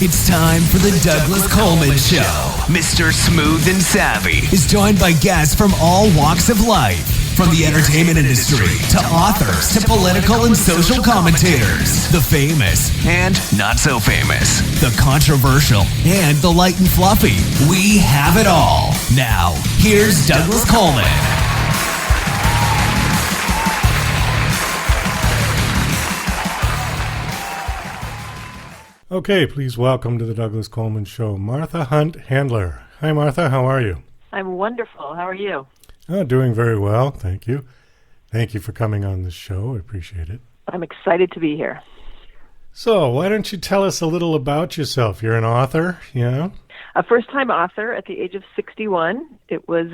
It's time for the Douglas Coleman Show. Mr. Smooth and Savvy is joined by guests from all walks of life, from the entertainment industry to authors to political and social commentators, the famous and not so famous, the controversial and the light and fluffy. We have it all. Now, here's Douglas Coleman. Okay, please welcome to the Douglas Coleman Show, Martha Hunt Handler. Hi, Martha. How are you? I'm wonderful. How are you? Doing very well. Thank you. Thank you for coming on the show. I appreciate it. I'm excited to be here. So, why don't you tell us a little about yourself? You're an author, yeah? A first-time author at the age of 61. It was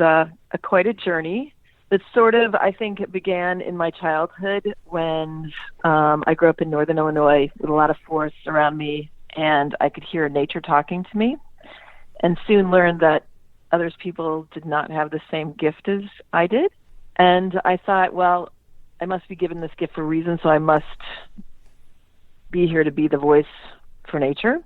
quite a journey. It sort of, I think, it began in my childhood when I grew up in northern Illinois with a lot of forests around me, and I could hear nature talking to me, and soon learned that others people did not have the same gift as I did. And I thought, well, I must be given this gift for a reason, so I must be here to be the voice for nature.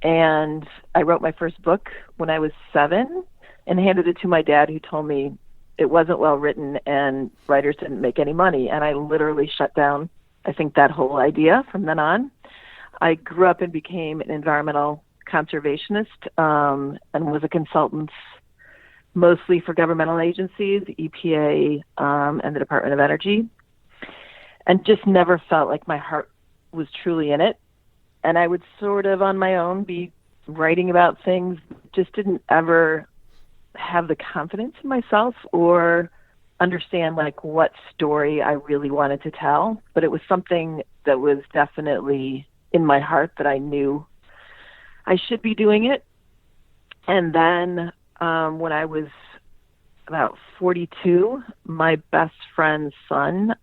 And I wrote my first book when I was 7 and handed it to my dad, who told me it wasn't well written and writers didn't make any money. And I literally shut down, I think, that whole idea from then on. I grew up and became an environmental conservationist and was a consultant mostly for governmental agencies, EPA, and the Department of Energy, and just never felt like my heart was truly in it. And I would sort of on my own be writing about things, just didn't ever have the confidence in myself or understand like what story I really wanted to tell. But it was something that was definitely in my heart that I knew I should be doing it. And then when I was about 42, my best friend's son,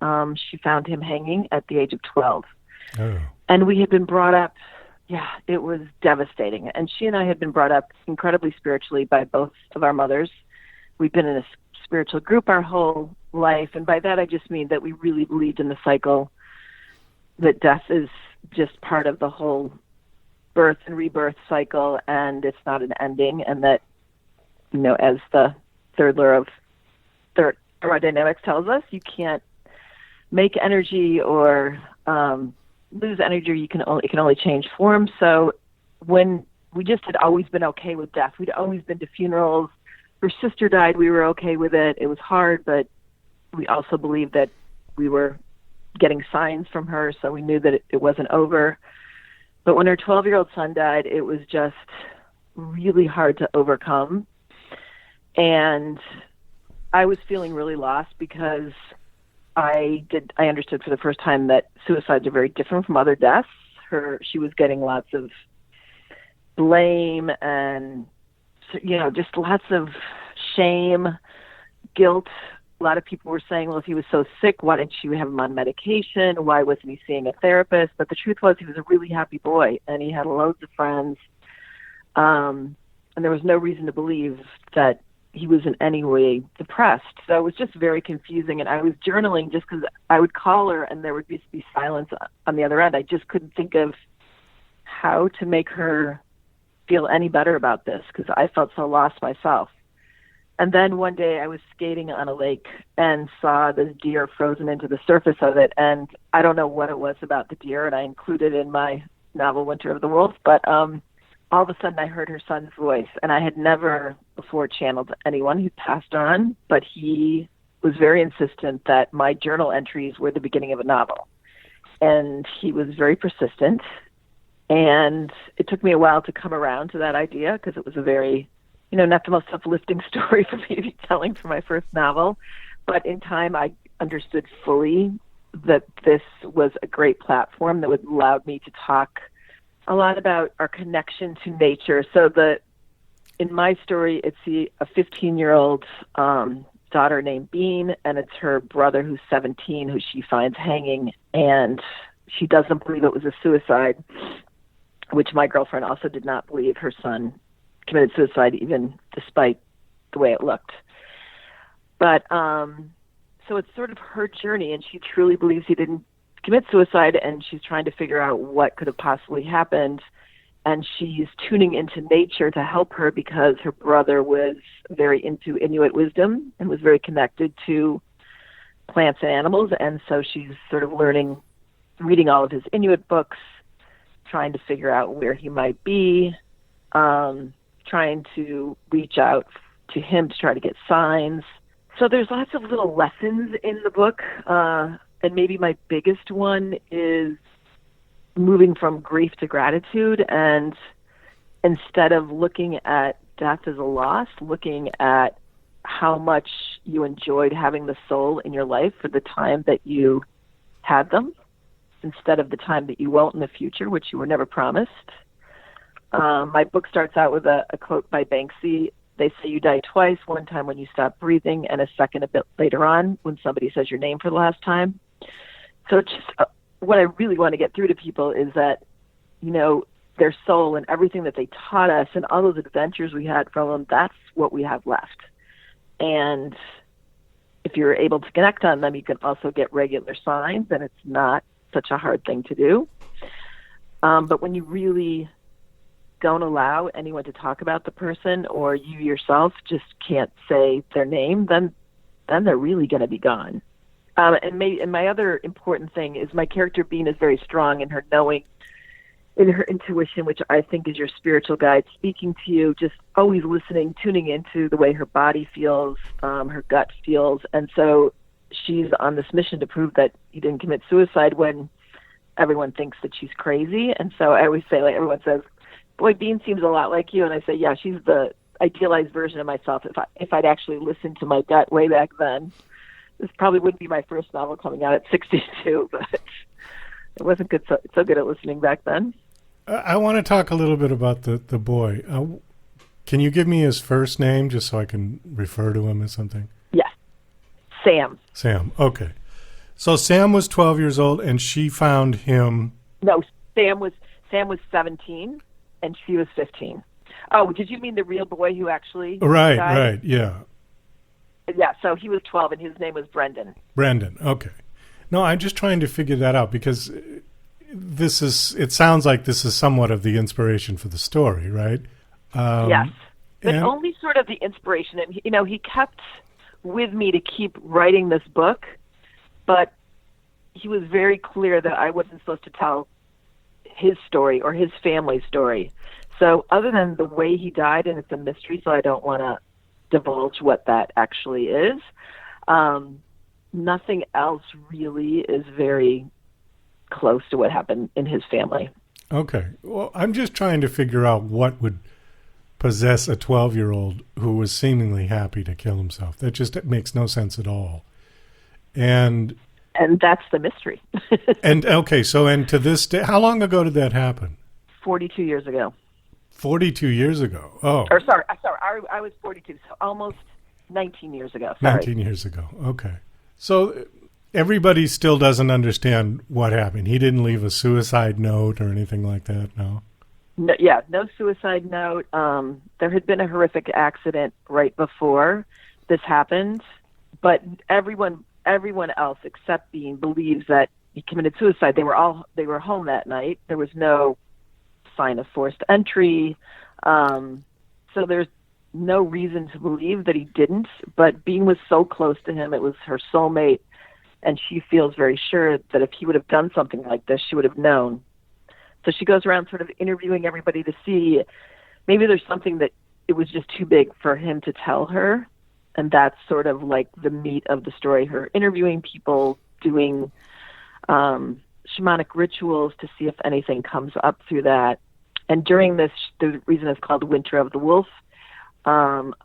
she found him hanging at the age of 12. Oh. And we had been brought up, it was devastating. And she and I had been brought up incredibly spiritually by both of our mothers. We've been in a spiritual group our whole life. And by that, I just mean that we really believed in the cycle, that death is just part of the whole birth and rebirth cycle, and it's not an ending. And that, you know, as the third law of thermodynamics tells us, you can't make energy or lose energy. It can only change form. So when we just had always been okay with death, we'd always been to funerals. Her sister died, we were okay with it. It was hard, but we also believed that we were getting signs from her, so we knew that it wasn't over. But when her 12-year-old son died, it was just really hard to overcome. And I was feeling really lost because I understood for the first time that suicides are very different from other deaths. She was getting lots of blame and, just lots of shame, guilt. A lot of people were saying, well, if he was so sick, why didn't you have him on medication? Why wasn't he seeing a therapist? But the truth was he was a really happy boy, and he had loads of friends. And there was no reason to believe that he was in any way depressed. So it was just very confusing. And I was journaling just because I would call her and there would just be silence on the other end. I just couldn't think of how to make her feel any better about this because I felt so lost myself. And then one day I was skating on a lake and saw this deer frozen into the surface of it. And I don't know what it was about the deer, and I included in my novel Winter of the Wolf, but all of a sudden I heard her son's voice, and I had never before channeled anyone who passed on, but he was very insistent that my journal entries were the beginning of a novel. And he was very persistent, and it took me a while to come around to that idea because it was a very, not the most uplifting story for me to be telling for my first novel. But in time, I understood fully that this was a great platform that would allow me to talk a lot about our connection to nature. So in my story, it's a 15-year-old daughter named Bean, and it's her brother who's 17 who she finds hanging, and she doesn't believe it was a suicide, which my girlfriend also did not believe her son committed suicide, even despite the way it looked. But so it's sort of her journey, and she truly believes he didn't commit suicide, and she's trying to figure out what could have possibly happened. and she's tuning into nature to help her because her brother was very into Inuit wisdom and was very connected to plants and animals. And so she's sort of reading all of his Inuit books, trying to figure out where he might be, trying to reach out to him to try to get signs. So there's lots of little lessons in the book. And maybe my biggest one is moving from grief to gratitude, and instead of looking at death as a loss, looking at how much you enjoyed having the soul in your life for the time that you had them, instead of the time that you won't in the future, which you were never promised. My book starts out with a quote by Banksy. They say you die twice, one time when you stop breathing and a second a bit later on when somebody says your name for the last time. So it's just what I really want to get through to people is that, their soul and everything that they taught us and all those adventures we had from them, that's what we have left. And if you're able to connect on them, you can also get regular signs, and it's not such a hard thing to do. But when you really don't allow anyone to talk about the person, or you yourself just can't say their name, then they're really going to be gone. And my other important thing is my character Bean is very strong in her knowing, in her intuition, which I think is your spiritual guide speaking to you, just always listening, tuning into the way her body feels, her gut feels. And so she's on this mission to prove that he didn't commit suicide when everyone thinks that she's crazy. And so I always say, like, everyone says, boy, Bean seems a lot like you. And I say, yeah, she's the idealized version of myself. If I'd actually listened to my gut way back then, this probably wouldn't be my first novel coming out at 62, but it wasn't so good at listening back then. I want to talk a little bit about the boy. Can you give me his first name just so I can refer to him as something? Yes. Sam. Sam, okay. So Sam was 12 years old, and she found him... No, Sam was 17, and she was 15. Oh, did you mean the real boy who actually died? Right, yeah. Yeah, so he was 12, and his name was Brendan. Brendan, okay. No, I'm just trying to figure that out because it sounds like this is somewhat of the inspiration for the story, right? Yes, but only sort of the inspiration. And, he kept with me to keep writing this book, but he was very clear that I wasn't supposed to tell his story or his family's story. So other than the way he died, and it's a mystery, so I don't want to divulge what that actually is, nothing else really is very close to what happened in his family. Okay. Well, I'm just trying to figure out what would possess a 12-year-old who was seemingly happy to kill himself. That just makes no sense at all. And that's the mystery. and to this day, how long ago did that happen? 42 years ago. 42 years ago. Oh. Or sorry, I was 42, so almost 19 years ago. Sorry. 19 years ago. Okay. So everybody still doesn't understand what happened. He didn't leave a suicide note or anything like that, no? No suicide note. There had been a horrific accident right before this happened, but everyone else except Bean believes that he committed suicide. They were home that night. There was no sign of forced entry. So there's no reason to believe that he didn't, but Bean was so close to him. It was her soulmate, and she feels very sure that if he would have done something like this, she would have known. So she goes around sort of interviewing everybody to see maybe there's something that it was just too big for him to tell her, and that's sort of like the meat of the story, her interviewing people, doing shamanic rituals to see if anything comes up through that. And during this, the reason it's called Winter of the Wolf,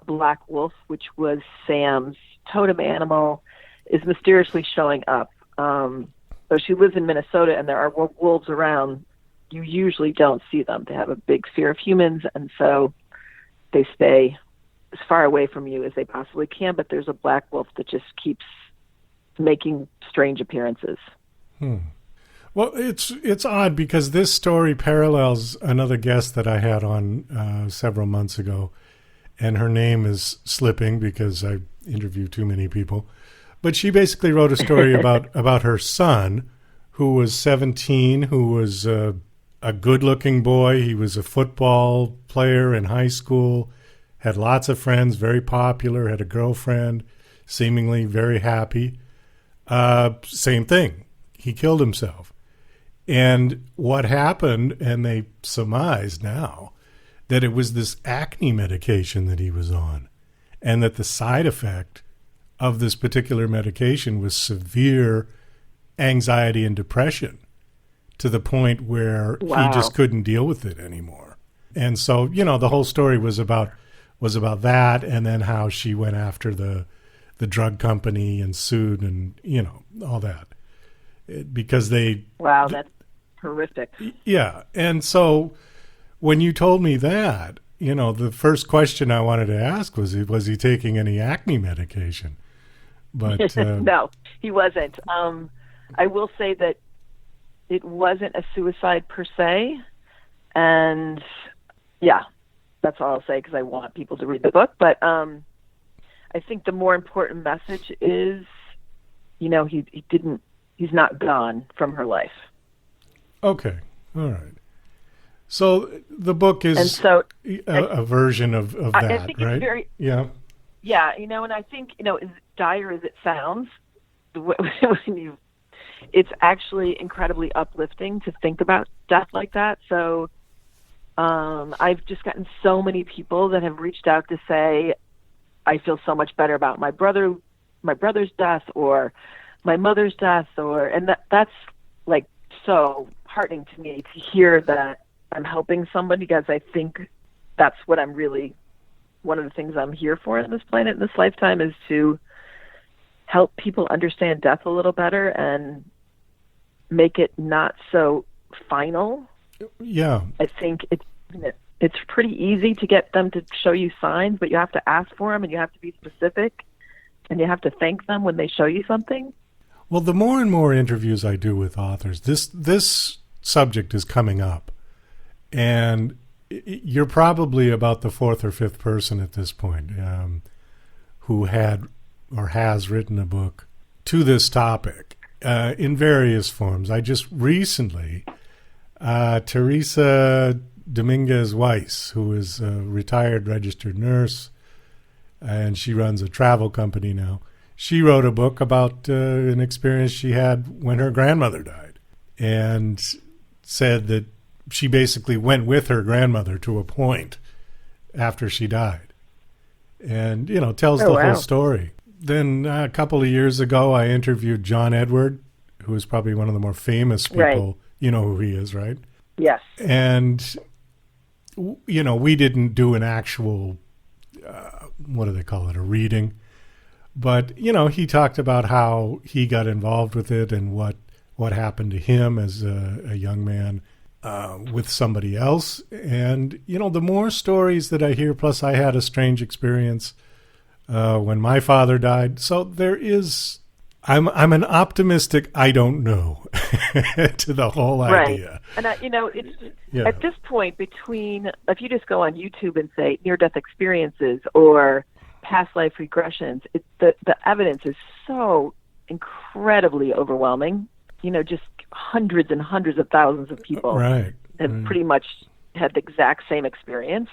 Black Wolf, which was Sam's totem animal, is mysteriously showing up. So she lives in Minnesota, and there are wolves around. You usually don't see them. They have a big fear of humans, and so they stay as far away from you as they possibly can. But there's a black wolf that just keeps making strange appearances. Well, it's odd because this story parallels another guest that I had on several months ago, and her name is slipping because I interview too many people. But she basically wrote a story about her son, who was 17, who was a good-looking boy. He was a football player in high school, had lots of friends, very popular, had a girlfriend, seemingly very happy. Same thing. He killed himself. And what happened, and they surmised now, that it was this acne medication that he was on, and that the side effect of this particular medication was severe anxiety and depression to the point where he just couldn't deal with it anymore. And so, the whole story was about that, and then how she went after the drug company and sued and, all that. Because they... Wow, that's horrific. Yeah. And so when you told me that, the first question I wanted to ask was he taking any acne medication? But no, he wasn't. I will say that it wasn't a suicide per se. And yeah, that's all I'll say because I want people to read the book. But I think the more important message is, he's not gone from her life. Okay. All right. So the book is a version of that, I think right? It's very, yeah. Yeah. And I think, as dire as it sounds, it's actually incredibly uplifting to think about death like that. So I've just gotten so many people that have reached out to say, I feel so much better about my brother's death or my mother's death, and that's like so heartening to me to hear that I'm helping somebody, because I think that's what I'm really, one of the things I'm here for in this planet, in this lifetime, is to help people understand death a little better and make it not so final. Yeah. I think it's pretty easy to get them to show you signs, but you have to ask for them and you have to be specific and you have to thank them when they show you something. Well, the more and more interviews I do with authors, this subject is coming up. And you're probably about the fourth or fifth person at this point who had or has written a book to this topic in various forms. I just recently, Teresa Dominguez Weiss, who is a retired registered nurse, and she runs a travel company now, she wrote a book about an experience she had when her grandmother died, and said that she basically went with her grandmother to a point after she died, and tells the whole story. Then a couple of years ago, I interviewed John Edward, who is probably one of the more famous people. Right. You know who he is, right? Yes. And we didn't do an actual what do they call it, a reading, but he talked about how he got involved with it and what happened to him as a young man with somebody else. And the more stories that I hear, plus I had a strange experience when my father died. So there is, I'm an optimistic I don't know to the whole idea. And it's at this point, between, if you just go on YouTube and say near-death experiences or past life regressions, the evidence is so incredibly overwhelming. Just hundreds and hundreds of thousands of people have pretty much had the exact same experience.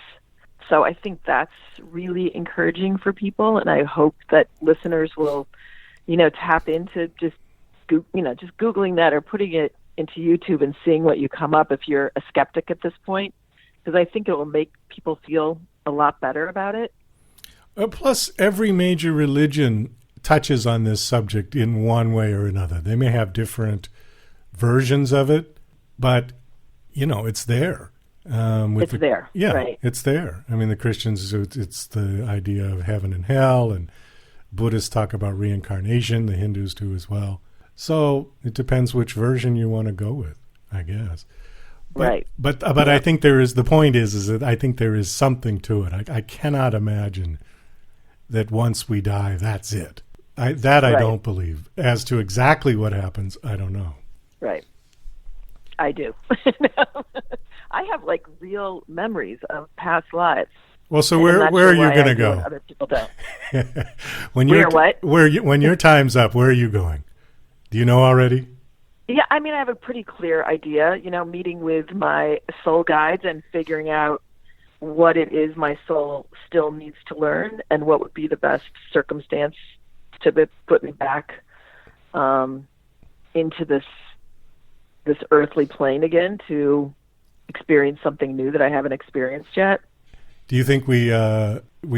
So I think that's really encouraging for people, and I hope that listeners will, tap into just Googling that or putting it into YouTube and seeing what you come up if you're a skeptic at this point, because I think it will make people feel a lot better about it. Plus, every major religion touches on this subject in one way or another. They may have different versions of it, but, it's there. It's there. Yeah, right. It's there. I mean, the Christians, it's the idea of heaven and hell, and Buddhists talk about reincarnation. The Hindus do as well. So it depends which version you want to go with, I guess. Right. But I think the point is that I think there is something to it. I cannot imagine that once we die, that's it. I don't believe. As to exactly what happens, I don't know. Right. I do. I have real memories of past lives. Well, so where are you going to go? Other people don't. When your time's up, where are you going? Do you know already? Yeah, I mean, I have a pretty clear idea, meeting with my soul guides and figuring out what it is my soul still needs to learn and what would be the best circumstance to put me back into this earthly plane again to experience something new that I haven't experienced yet. Do you think we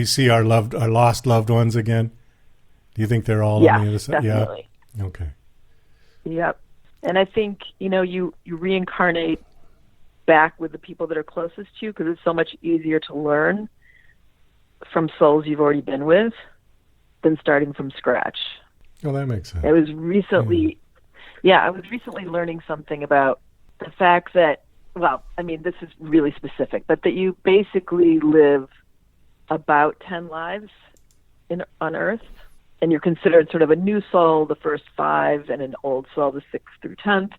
see our lost loved ones again? Do you think they're all on the other side? Definitely. Yeah. Okay. Yep. And I think, you reincarnate back with the people that are closest to you because it's so much easier to learn from souls you've already been with than starting from scratch. Oh, that makes sense. I was recently learning something about the fact that, this is really specific, but that you basically live about 10 lives on Earth, and you're considered sort of a new soul the first 5 and an old soul the 6th through 10th.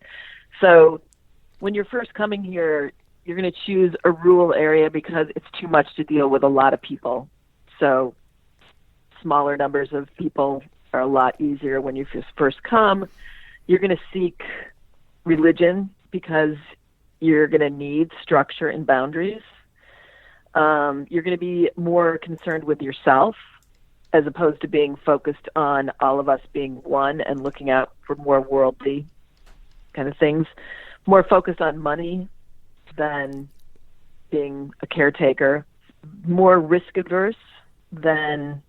So when you're first coming here, you're going to choose a rural area because it's too much to deal with a lot of people. So smaller numbers of people are a lot easier when you first come. You're going to seek religion because you're going to need structure and boundaries. You're going to be more concerned with yourself as opposed to being focused on all of us being one and looking out for more worldly kind of things. More focused on money than being a caretaker. More risk averse than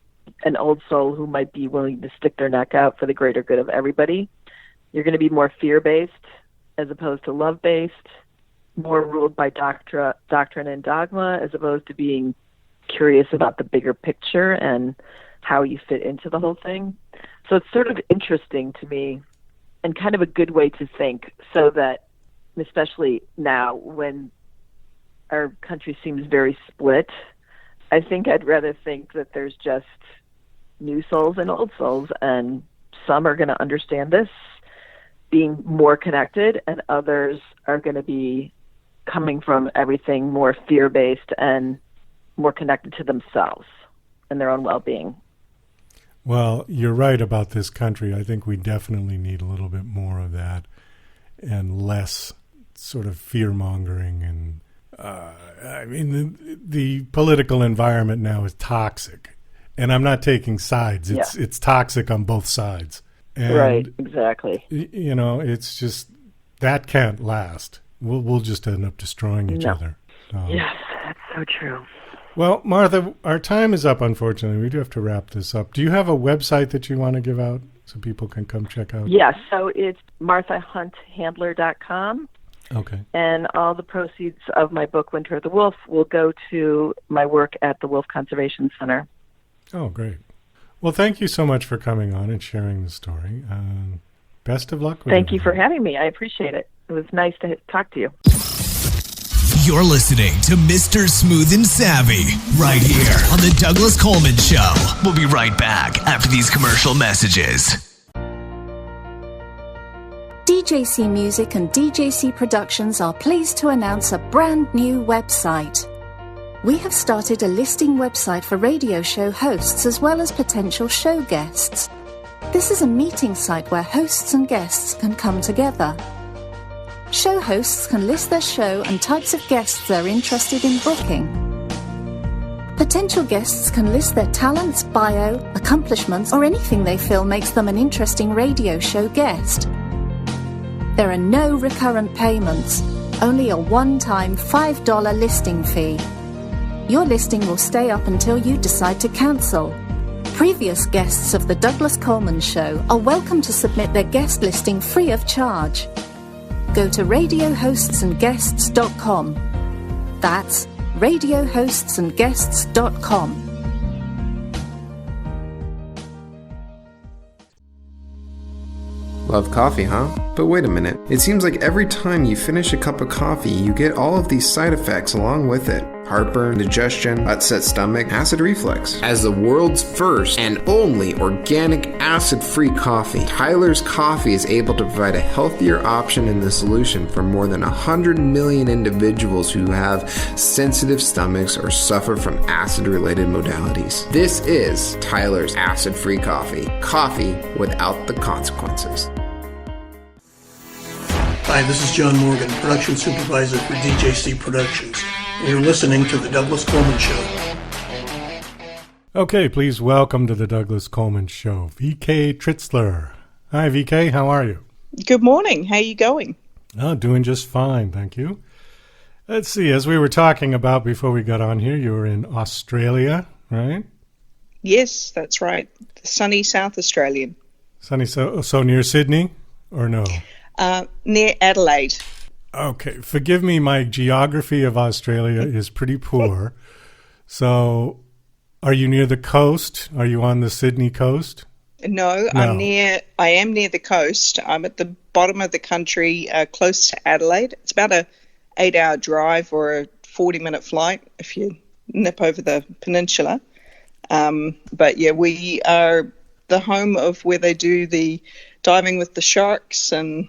an old soul who might be willing to stick their neck out for the greater good of everybody. You're going to be more fear-based as opposed to love-based, more ruled by doctrine and dogma as opposed to being curious about the bigger picture and how you fit into the whole thing. So it's sort of interesting to me and kind of a good way to think, so that, especially now when our country seems very split, I think I'd rather think that there's just new souls and old souls, and some are going to understand this, being more connected, and others are going to be coming from everything more fear-based and more connected to themselves and their own well-being. Well, you're right about this country. I think we definitely need a little bit more of that and less sort of fear-mongering. And the political environment now is toxic. And I'm not taking sides. It's toxic on both sides. And, right, exactly. It's just, that can't last. We'll just end up destroying each other. Yes, that's so true. Well, Martha, our time is up, unfortunately. We do have to wrap this up. Do you have a website that you want to give out so people can come check out? Yes, so it's marthahunthandler.com. Okay. And all the proceeds of my book, Winter of the Wolf, will go to my work at the Wolf Conservation Center. Oh, great. Well, thank you so much for coming on and sharing the story. Best of luck with it. Thank you for having me. I appreciate it. It was nice to talk to you. You're listening to Mr. Smooth and Savvy right here on The Douglas Coleman Show. We'll be right back after these commercial messages. DJC Music and DJC Productions are pleased to announce a brand new website. We have started a listing website for radio show hosts as well as potential show guests. This is a meeting site where hosts and guests can come together. Show hosts can list their show and types of guests they're interested in booking. Potential guests can list their talents, bio, accomplishments, or anything they feel makes them an interesting radio show guest. There are no recurrent payments, only a one-time $5 listing fee. Your listing will stay up until you decide to cancel. Previous guests of The Douglas Coleman Show are welcome to submit their guest listing free of charge. Go to radiohostsandguests.com. That's radiohostsandguests.com. Love coffee, huh? But wait a minute. It seems like every time you finish a cup of coffee, you get all of these side effects along with it. Heartburn, indigestion, upset stomach, acid reflux. As the world's first and only organic acid-free coffee, Tyler's Coffee is able to provide a healthier option in the solution for more than 100 million individuals who have sensitive stomachs or suffer from acid-related modalities. This is Tyler's acid-free coffee. Coffee without the consequences. Hi, this is John Morgan, Production Supervisor for DJC Productions, and you're listening to The Douglas Coleman Show. Okay, please welcome to The Douglas Coleman Show, VK Tritschler. Hi, VK, how are you? Good morning. How are you going? Oh, doing just fine, thank you. Let's see, as we were talking about before we got on here, you were in Australia, right? Yes, that's right. The sunny South Australian. Sunny, so near Sydney, or no? Near Adelaide. Okay, forgive me, my geography of Australia is pretty poor. So, are you near the coast? Are you on the Sydney coast? No, I am near the coast. I'm at the bottom of the country, close to Adelaide. It's about a 8-hour drive or a 40-minute flight if you nip over the peninsula. But yeah, we are the home of where they do the diving with the sharks, and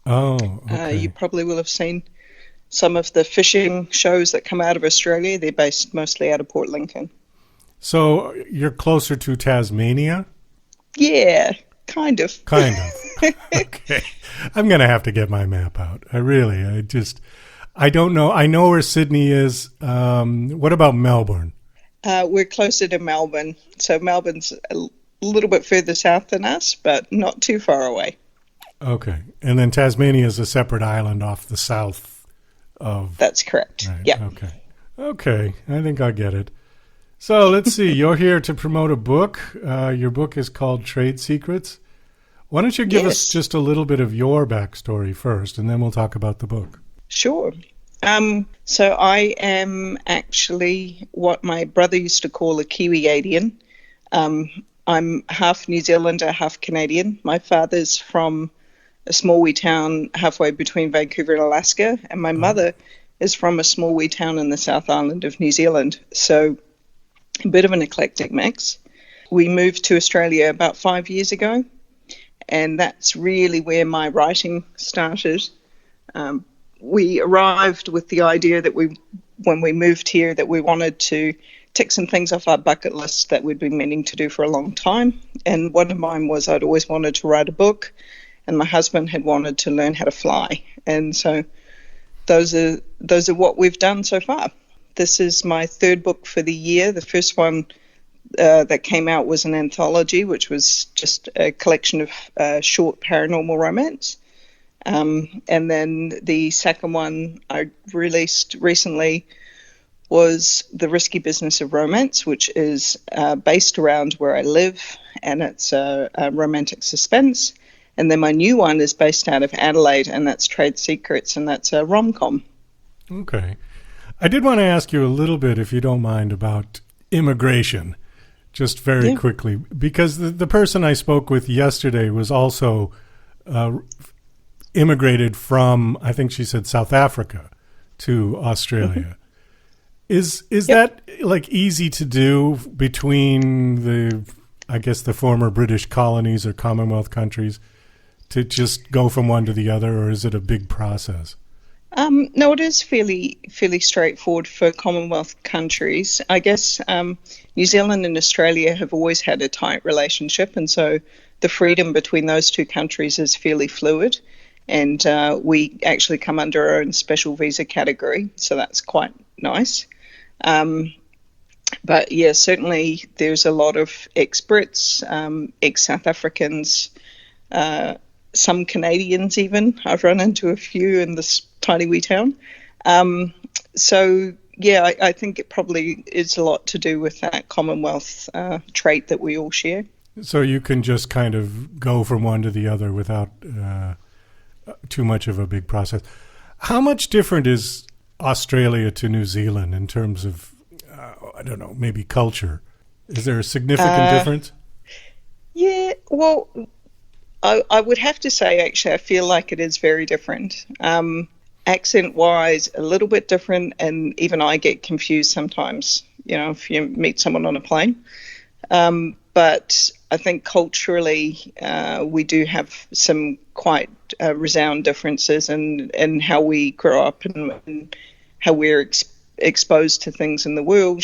you probably will have seen some of the fishing shows that come out of Australia. They're based mostly out of Port Lincoln. So you're closer to Tasmania? Yeah, kind of. Okay. I'm going to have to get my map out. I don't know. I know where Sydney is. What about Melbourne? We're closer to Melbourne. So Melbourne's a little bit further south than us, but not too far away. Okay. And then Tasmania is a separate island off the south of... That's correct. Right. Yeah. Okay. I think I get it. So let's see. You're here to promote a book. Your book is called Trade Secrets. Why don't you give us just a little bit of your backstory first, and then we'll talk about the book. Sure. So I am actually what my brother used to call a Kiwi-Adian. I'm half New Zealander, half Canadian. My father's from a small wee town halfway between Vancouver and Alaska, and my mother is from a small wee town in the South Island of New Zealand. So a bit of an eclectic mix. We moved to Australia about 5 years ago, and that's really where my writing started. We arrived with the idea that when we moved here, that we wanted to tick some things off our bucket list that we'd been meaning to do for a long time. And one of mine was I'd always wanted to write a book, and my husband had wanted to learn how to fly. And so those are what we've done so far. This is my third book for the year. The first one that came out was an anthology, which was just a collection of short paranormal romance. And then the second one I released recently was The Risky Business of Romance, which is based around where I live, and it's a romantic suspense. And then my new one is based out of Adelaide, and that's Trade Secrets, and that's a rom-com. Okay. I did want to ask you a little bit, if you don't mind, about immigration, just very quickly, because the person I spoke with yesterday was also immigrated from, I think she said, South Africa to Australia. Is that like easy to do between the former British colonies or Commonwealth countries, to just go from one to the other, or is it a big process? No, it is fairly straightforward for Commonwealth countries. I guess New Zealand and Australia have always had a tight relationship, and so the freedom between those two countries is fairly fluid. And we actually come under our own special visa category, so that's quite nice. But yeah, certainly there's a lot of ex-Brits, ex-South Africans, some Canadians even. I've run into a few in this tiny wee town. So yeah, I think it probably is a lot to do with that Commonwealth trait that we all share. So you can just kind of go from one to the other without too much of a big process. How much different is Australia to New Zealand in terms of, I don't know, maybe culture? Is there a significant difference? Yeah, well, I would have to say, actually, I feel like it is very different. Accent-wise, a little bit different, and even I get confused sometimes, if you meet someone on a plane. But I think culturally, we do have some quite resound differences in how we grow up and how we're exposed to things in the world.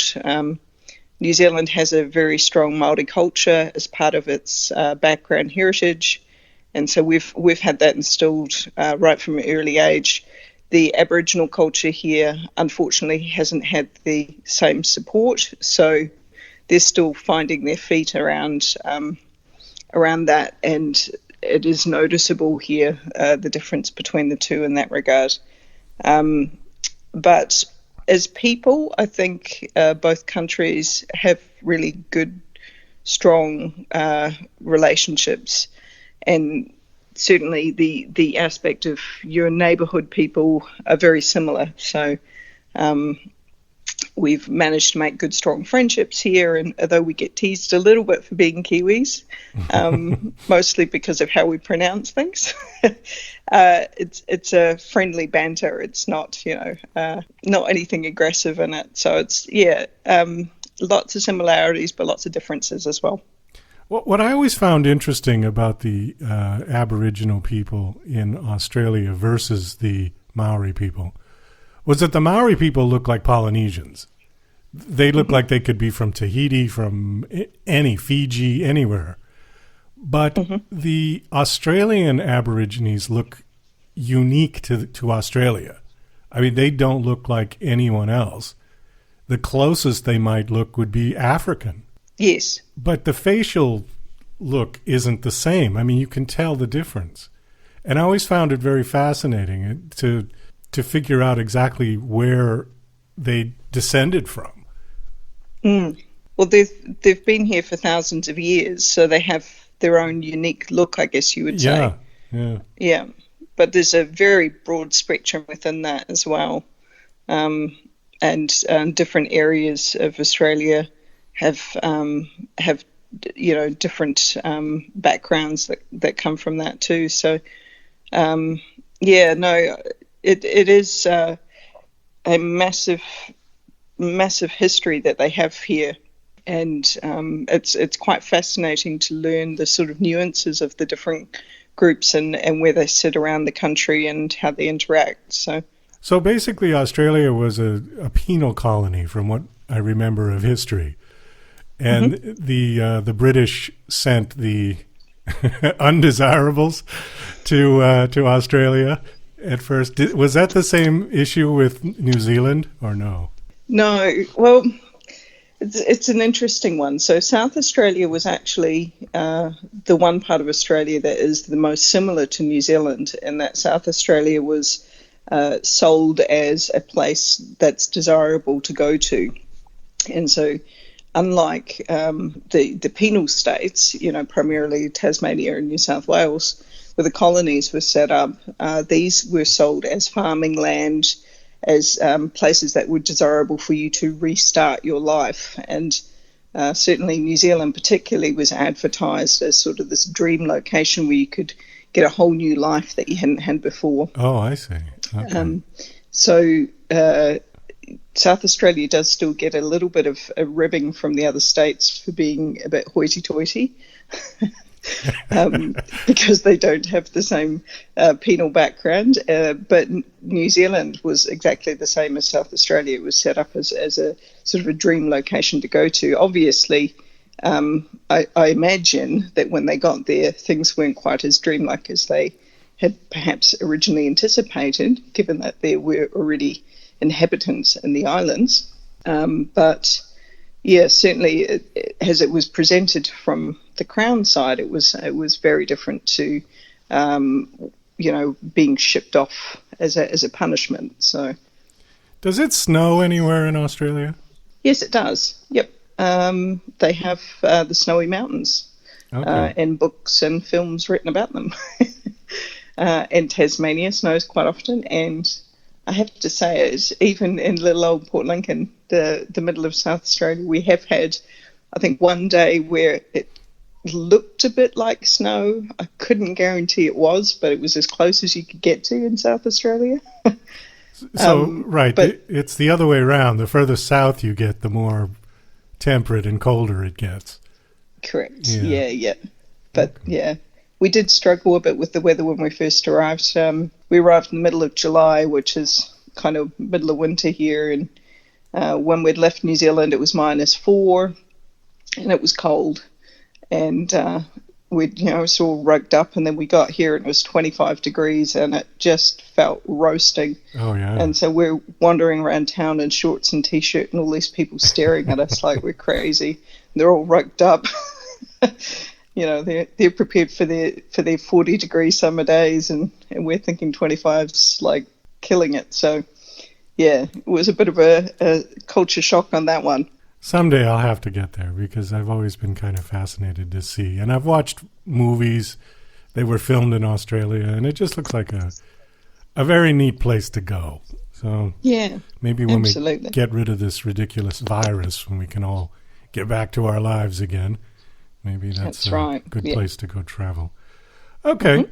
New Zealand has a very strong Māori culture as part of its background heritage, And so we've had that instilled right from an early age. The Aboriginal culture here, unfortunately, hasn't had the same support, so they're still finding their feet around that, and it is noticeable here, the difference between the two in that regard. But as people, I think both countries have really good, strong relationships, and certainly the aspect of your neighbourhood people are very similar. So we've managed to make good, strong friendships here, and although we get teased a little bit for being Kiwis, mostly because of how we pronounce things, it's a friendly banter. It's not, not anything aggressive in it. So it's, lots of similarities, but lots of differences as well. What I always found interesting about the Aboriginal people in Australia versus the Maori people was that the Maori people look like Polynesians. They look like they could be from Tahiti, from Fiji, anywhere. But the Australian Aborigines look unique to Australia. I mean, they don't look like anyone else. The closest they might look would be African. Yes. But the facial look isn't the same. I mean, you can tell the difference. And I always found it very fascinating to figure out exactly where they descended from. Well, they've been here for thousands of years, so they have their own unique look, I guess you would say. Yeah. But there's a very broad spectrum within that as well. And different areas of Australia have different backgrounds that come from that too. So it is a massive history that they have here, and it's quite fascinating to learn the sort of nuances of the different groups and where they sit around the country and how they interact. So basically Australia was a penal colony from what I remember of history. And the British sent the undesirables to Australia at first. Was that the same issue with New Zealand or no? No. Well, it's an interesting one. So South Australia was actually the one part of Australia that is the most similar to New Zealand, and that South Australia was sold as a place that's desirable to go to. And so unlike the penal states, primarily Tasmania and New South Wales, where the colonies were set up, these were sold as farming land, as places that were desirable for you to restart your life. And certainly New Zealand particularly was advertised as sort of this dream location where you could get a whole new life that you hadn't had before. Oh, I see. Okay. So South Australia does still get a little bit of a ribbing from the other states for being a bit hoity-toity. Because they don't have the same penal background. But New Zealand was exactly the same as South Australia. It was set up as a sort of a dream location to go to. Obviously, I imagine that when they got there, things weren't quite as dreamlike as they had perhaps originally anticipated, given that there were already inhabitants in the islands. But yeah, certainly, as it was presented from the Crown side, it was very different to, being shipped off as a punishment. So, does it snow anywhere in Australia? Yes, it does. Yep, they have the Snowy Mountains, and books and films written about them. And Tasmania snows quite often, and I have to say, even in little old Port Lincoln, the middle of South Australia, we have had, I think, one day where it looked a bit like snow. I couldn't guarantee it was, but it was as close as you could get to in South Australia. Right, but it's the other way around. The further south you get, the more temperate and colder it gets. Correct. Yeah. But yeah, we did struggle a bit with the weather when we first arrived. We arrived in the middle of July, which is kind of middle of winter here, and when we'd left New Zealand, it was -4, and it was cold. And was all rugged up, and then we got here and it was 25 degrees and it just felt roasting. Oh, yeah. And so we're wandering around town in shorts and t-shirt and all these people staring at us like we're crazy. They're all rugged up. They're prepared for their 40-degree summer days, and we're thinking 25's like killing it. So, yeah, it was a bit of a culture shock on that one. Someday I'll have to get there because I've always been kind of fascinated to see. And I've watched movies. They were filmed in Australia, and it just looks like a very neat place to go. So yeah, maybe when absolutely. we get rid of this ridiculous virus, when we can all get back to our lives again, maybe that's a good place to go travel. Okay. Mm-hmm.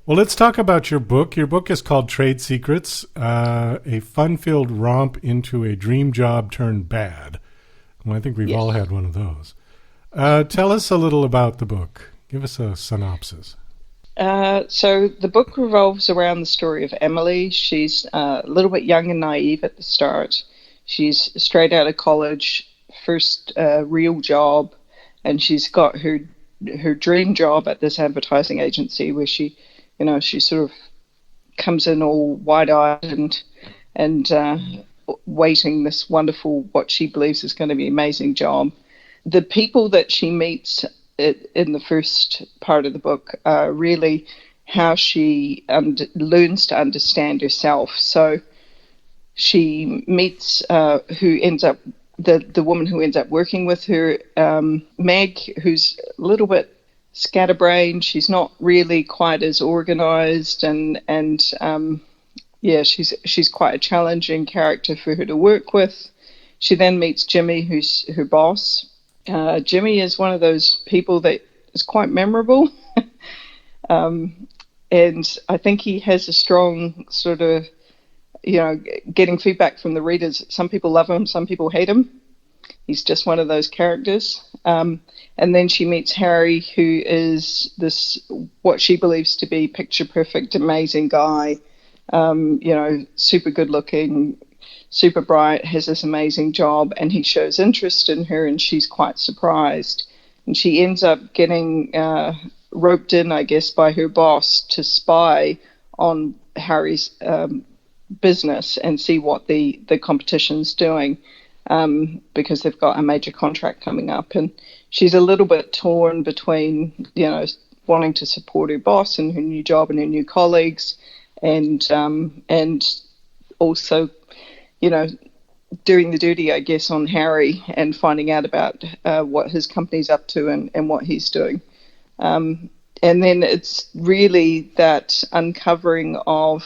Well, let's talk about your book. Your book is called Trade Secrets, a fun-filled romp into a dream job turned bad. Well, I think we've all had one of those. Tell us a little about the book. Give us a synopsis. So the book revolves around the story of Emily. She's a little bit young and naive at the start. She's straight out of college, first real job, and she's got her dream job at this advertising agency where she sort of comes in all wide-eyed and waiting this wonderful, what she believes is going to be an amazing job. The people that she meets in the first part of the book are really how she learns to understand herself. So she meets who ends up the woman who ends up working with her, Meg, who's a little bit scatterbrained. She's not really quite as organized, and she's quite a challenging character for her to work with. She then meets Jimmy, who's her boss. Jimmy is one of those people that is quite memorable. And I think he has a strong sort of, getting feedback from the readers. Some people love him, some people hate him. He's just one of those characters. And then she meets Harry, who is this, what she believes to be picture perfect, amazing guy. Super good looking, super bright, has this amazing job, and he shows interest in her, and she's quite surprised. And she ends up getting roped in, I guess, by her boss to spy on Harry's business and see what the competition's doing, because they've got a major contract coming up. And she's a little bit torn between, wanting to support her boss and her new job and her new colleagues, and also, doing the duty, I guess, on Harry and finding out about what his company's up to and what he's doing. And then it's really that uncovering of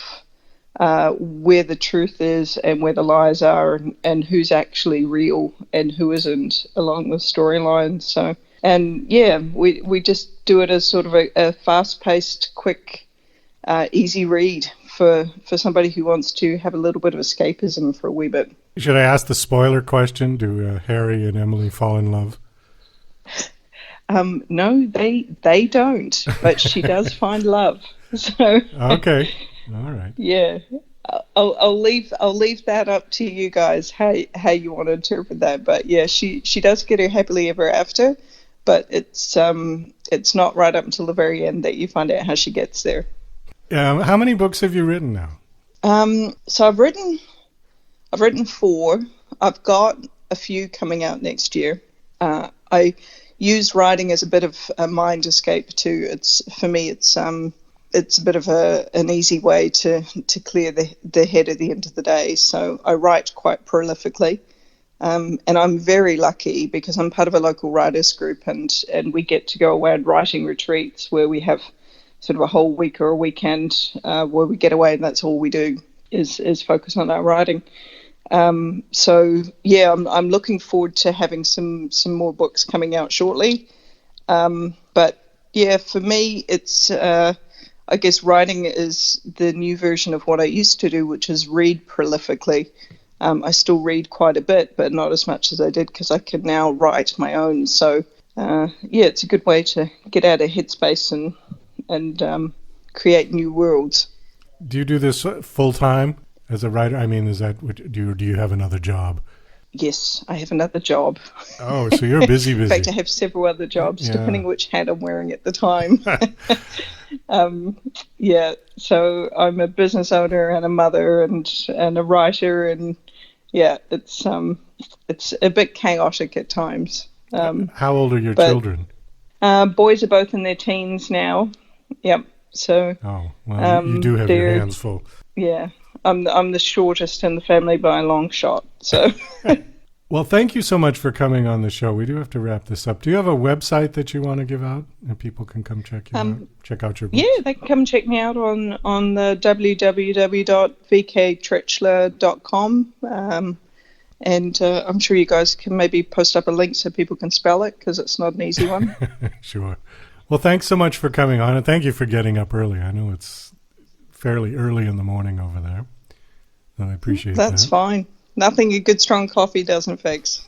where the truth is and where the lies are, and who's actually real and who isn't along the storyline. So, and yeah, we just do it as sort of a fast-paced, quick, easy read for somebody who wants to have a little bit of escapism for a wee bit. Should I ask the spoiler question? Do Harry and Emily fall in love? No, they don't, but she does find love. So okay, all right. Yeah, I'll leave that up to you guys how you want to interpret that. But yeah, she does get her happily ever after, but it's not right up until the very end that you find out how she gets there. How many books have you written now? So I've written 4. I've got a few coming out next year. I use writing as a bit of a mind escape too. It's a bit of an easy way to clear the head at the end of the day. So I write quite prolifically, and I'm very lucky because I'm part of a local writers group, and we get to go away on writing retreats where we have sort of a whole week or a weekend where we get away, and that's all we do is focus on our writing. So yeah, I'm looking forward to having some more books coming out shortly. But yeah, for me, it's I guess writing is the new version of what I used to do, which is read prolifically. I still read quite a bit, but not as much as I did because I can now write my own. So yeah, it's a good way to get out of headspace and create new worlds. Do you do this full time as a writer? I mean, is that do you have another job? Yes, I have another job. Oh, so you're busy. In fact, I have several other jobs, depending which hat I'm wearing at the time. So I'm a business owner and a mother and a writer, and it's a bit chaotic at times. How old are your children? Boys are both in their teens now. Yep. So. Oh well, you do have your hands full. Yeah, I'm the shortest in the family by a long shot. So. Well, thank you so much for coming on the show. We do have to wrap this up. Do you have a website that you want to give out and people can come check you out? Check out your books? Yeah, they can come check me out on the www.vktritschler.com. And I'm sure you guys can maybe post up a link so people can spell it, because it's not an easy one. Sure. Well, thanks so much for coming on, and thank you for getting up early. I know it's fairly early in the morning over there, and I appreciate that. That's fine. Nothing a good strong coffee doesn't fix.